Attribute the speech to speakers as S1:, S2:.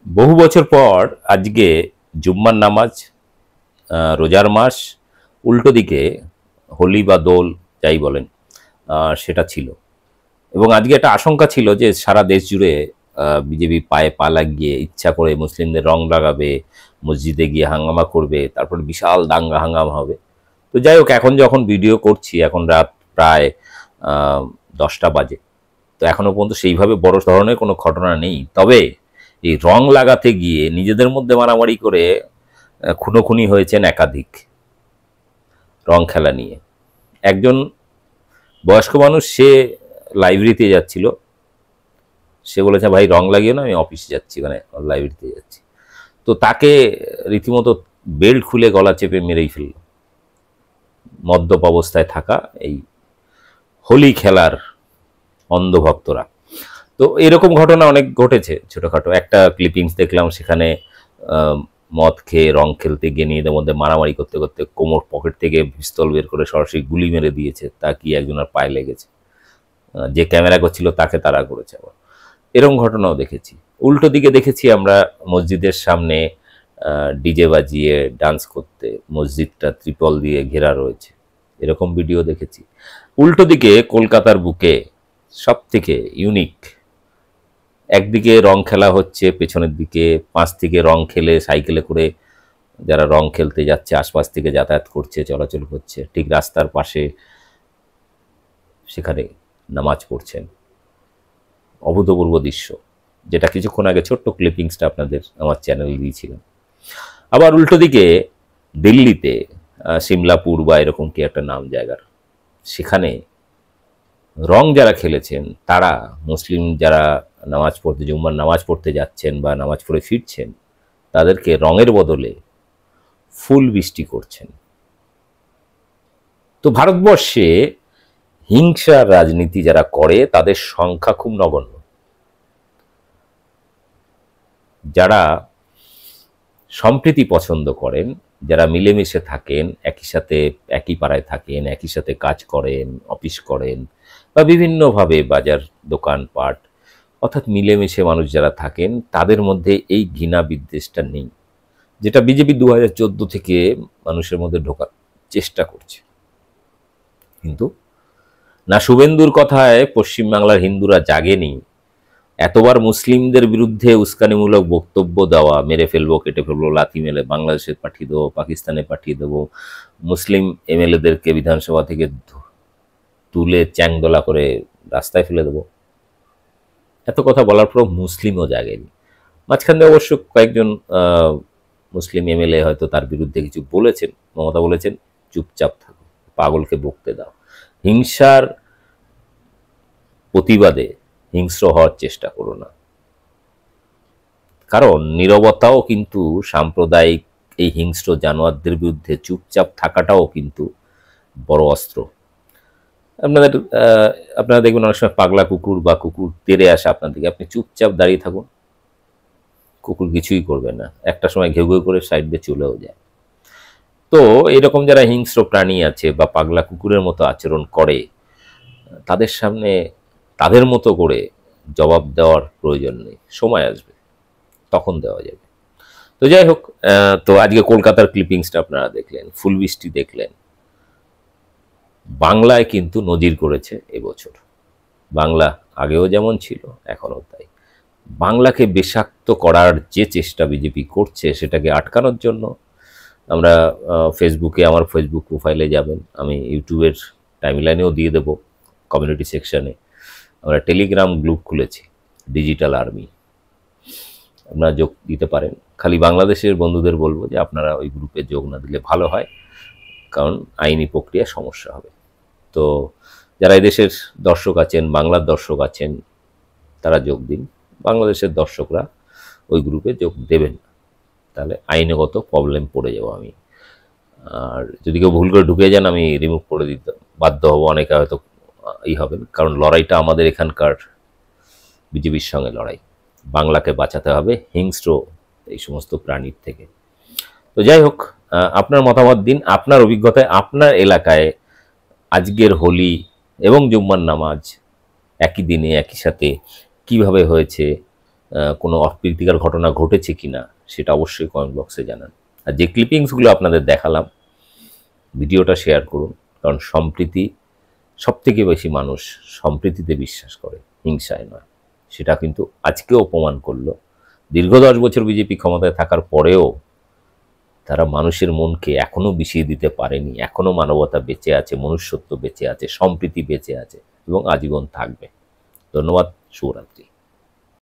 S1: বহু বছর পর আজকে জুম্মার নামাজ, রোজার মাস, উল্টো দিকে হোলি বা দোল যাই বলেন সেটা ছিল। এবং আজকে একটা আশঙ্কা ছিল যে সারা দেশ জুড়ে বিজেপি পায়ে পা লাগিয়ে ইচ্ছা করে মুসলিমদের রং লাগাবে, মসজিদে গিয়ে হাঙ্গামা করবে, তারপর বিশাল দাঙ্গা হাঙ্গামা হবে। তো যাই হোক, এখন যখন ভিডিও করছি এখন রাত প্রায় 10টা বাজে। তো এখনো পর্যন্ত সেইভাবে বড় ধরনের কোনো ঘটনা নেই। তবে এই রং লাগাতে গিয়ে নিজেদের মধ্যে মারামারি করে খুনোখুনি হয়েছেন একাধিক, রং খেলা নিয়ে। একজন বয়স্ক মানুষ, সে লাইব্রেরিতে যাচ্ছিল, সে বলেছে ভাই রং লাগিও না, আমি অফিসে যাচ্ছি, মানে লাইব্রেরিতে যাচ্ছি। তো তাকে রীতিমতো বেল্ট খুলে গলা চেপে মেরেই ফেলল মদ্যপ অবস্থায় থাকা এই হোলি খেলার অন্ধভক্তরা। তো এরকম ঘটনা অনেক ঘটেছে ছোটোখাটো। একটা ক্লিপিংস দেখলাম, সেখানে মদ খেয়ে রং খেলতে গিয়ে নিজেদের মধ্যে মারামারি করতে করতে কোমর পকেট থেকে পিস্তল বের করে সরাসরি গুলি মেরে দিয়েছে, তা কি একজনের পায়ে লেগেছে। যে ক্যামেরা করছিল তাকে তাড়া করেছে। আবার এরকম ঘটনাও দেখেছি। উল্টো দিকে দেখেছি আমরা মসজিদের সামনে ডিজে বাজিয়ে ডান্স করতে, মসজিদটা ত্রিপল দিয়ে ঘেরা রয়েছে, এরকম ভিডিও দেখেছি। উল্টো দিকে কলকাতার বুকে সব থেকে ইউনিক, একদিকে রং খেলা হচ্ছে, পেছনের দিকে 5 থেকে রং খেলে সাইকেলে করে যারা রং খেলতে যাচ্ছে আশপাশ থেকে যাতায়াত করছে, চলাচল করছে, ঠিক রাস্তার পাশে সেখানে নামাজ পড়ছেন। অভূতপূর্ব দৃশ্য, যেটা কিছুক্ষণ আগে ছোট্ট ক্লিপিংসটা আপনাদের আমার চ্যানেলে দিয়েছিলাম। আবার উল্টো দিকে দিল্লিতে সিমলাপুর বা এরকম কি একটা নাম জায়গার, সেখানে রং যারা খেলেছেন তারা মুসলিম যারা নামাজ পড়তে, জুম্মার নামাজ পড়তে যাচ্ছেন বা নামাজ পড়ে ফিরছেন, তাদেরকে রঙের বদলে ফুল বৃষ্টি করছেন। তো ভারতবর্ষে হিংসার রাজনীতি যারা করে তাদের সংখ্যা খুব নগণ্য। যারা সম্প্রীতি পছন্দ করেন, যারা মিলেমিশে থাকেন, একই সাথে একই পাড়ায় থাকেন, একই সাথে কাজ করেন, অফিস করেন, বা বিভিন্নভাবে বাজার দোকানপাট, অর্থাৎ মিলেমিশে মানুষ যারা থাকেন, তাদের মধ্যে এই ঘৃণা বিদ্বেষটা নেই, যেটা বিজেপি 2014 থেকে মানুষের মধ্যে ঢোকার চেষ্টা করছে। কিন্তু না, শুভেন্দুর কথায় পশ্চিমবাংলার হিন্দুরা জাগেনি। এতবার মুসলিমদের বিরুদ্ধে উস্কানিমূলক বক্তব্য দেওয়া, মেরে ফেলবো, কেটে ফেলবো, লাথি মেলে বাংলাদেশে পাঠিয়ে দেবো, পাকিস্তানে পাঠিয়ে দেবো, মুসলিম এমএলএদেরকে বিধানসভা থেকে তুলে চ্যাংদোলা করে রাস্তায় ফেলে দেবো, এত কথা বলার পর মুসলিমও জাগেনি। মাঝখান দিয়ে অবশ্য কয়েকজন মুসলিম এমএলএ হয়তো তার বিরুদ্ধে কিছু বলেছেন। মমতা বলেছেন চুপচাপ থাকো, পাগলকে বকতে দাও, হিংসার প্রতিবাদে হিংস্র হওয়ার চেষ্টা করো না। কারণ নীরবতাও কিন্তু সাম্প্রদায়িক এই হিংস্র জানোয়ারদের বিরুদ্ধে চুপচাপ থাকাটাও কিন্তু বড় অস্ত্র। আপনারা দেখবেন অনেক সময় পাগলা কুকুর বা কুকুর তেড়ে আসে আপনার দিকে, আপনি চুপচাপ দাঁড়িয়ে থাকুন, কুকুর কিছুই করবে না, একটা সময় ঘেউ ঘেউ করে সাইড দিয়ে চলেও যায়। তো এরকম যারা হিংস্র প্রাণী আছে বা পাগলা কুকুরের মতো আচরণ করে, তাদের সামনে তাদের মতো করে জবাব দেওয়ার প্রয়োজন নেই, সময় আসবে তখন দেওয়া যাবে। তো যাই হোক, তো আজকে কলকাতার ক্লিপিংসটা আপনারা দেখলেন, ফুল বৃষ্টি দেখলেন। বাংলায় কিন্তু নজির করেছে এবছর। বাংলা আগেও যেমন ছিল এখনও তাই। বাংলাকে বিষাক্ত করার যে চেষ্টা বিজেপি করছে, সেটাকে আটকানোর জন্য আমরা ফেসবুকে, আমার ফেসবুক প্রোফাইলে যাবেন, আমি ইউটিউবের টাইমলাইনেও দিয়ে দেব, কমিউনিটি সেকশানে আমরা টেলিগ্রাম গ্রুপ খুলেছি, ডিজিটাল আর্মি, আপনারা যোগ দিতে পারেন। খালি বাংলাদেশের বন্ধুদের বলবো যে আপনারা ওই গ্রুপে যোগ না দিলে ভালো হয়, কারণ আইনি প্রক্রিয়া সমস্যা হবে। তো যারা এদেশের দর্শক আছেন, বাংলার দর্শক আছেন, তারা যোগ দিন। বাংলাদেশের দর্শকরা ওই গ্রুপে যোগ দেবেন না, তাহলে আইনগত প্রবলেম পড়ে যাব আমি। আর যদি কেউ ভুল করে ঢুকে যান, আমি রিমুভ করে দিতে বাধ্য হব। অনেকে হয়তো হবেন, কারণ লড়াইটা আমাদের এখানকার বিজেপির সঙ্গে লড়াই। বাংলাকে বাঁচাতে হবে হিংস্র এই সমস্ত প্রাণীর থেকে। তো যাই হোক, আপনার মতামত দিন, আপনার অভিজ্ঞতায় আপনার এলাকায় আজকের হোলি এবং জুম্মার নামাজ একই দিনে একই সাথে কিভাবে হয়েছে, কোনো অপ্রীতিকর ঘটনা ঘটেছে কিনা সেটা অবশ্যই কমেন্ট বক্সে জানান। আর যে ক্লিপিংসগুলো আপনাদের দেখালাম, ভিডিওটা শেয়ার করুন, কারণ সম্প্রীতি, সবথেকে বেশি মানুষ সম্প্রীতিতে বিশ্বাস করে, হিংসায় নয়। সেটা কিন্তু আজকেও প্রমাণ করলো। দীর্ঘ 10 বছর বিজেপি ক্ষমতায় থাকার পরেও তারা মানুষের মনকে এখনো বিষিয়ে দিতে পারেনি। এখনো মানবতা বেঁচে আছে, মনুষ্যত্ব বেঁচে আছে, সম্প্রীতি বেঁচে আছে এবং আজীবন থাকবে। ধন্যবাদ। শুভরাত্রি।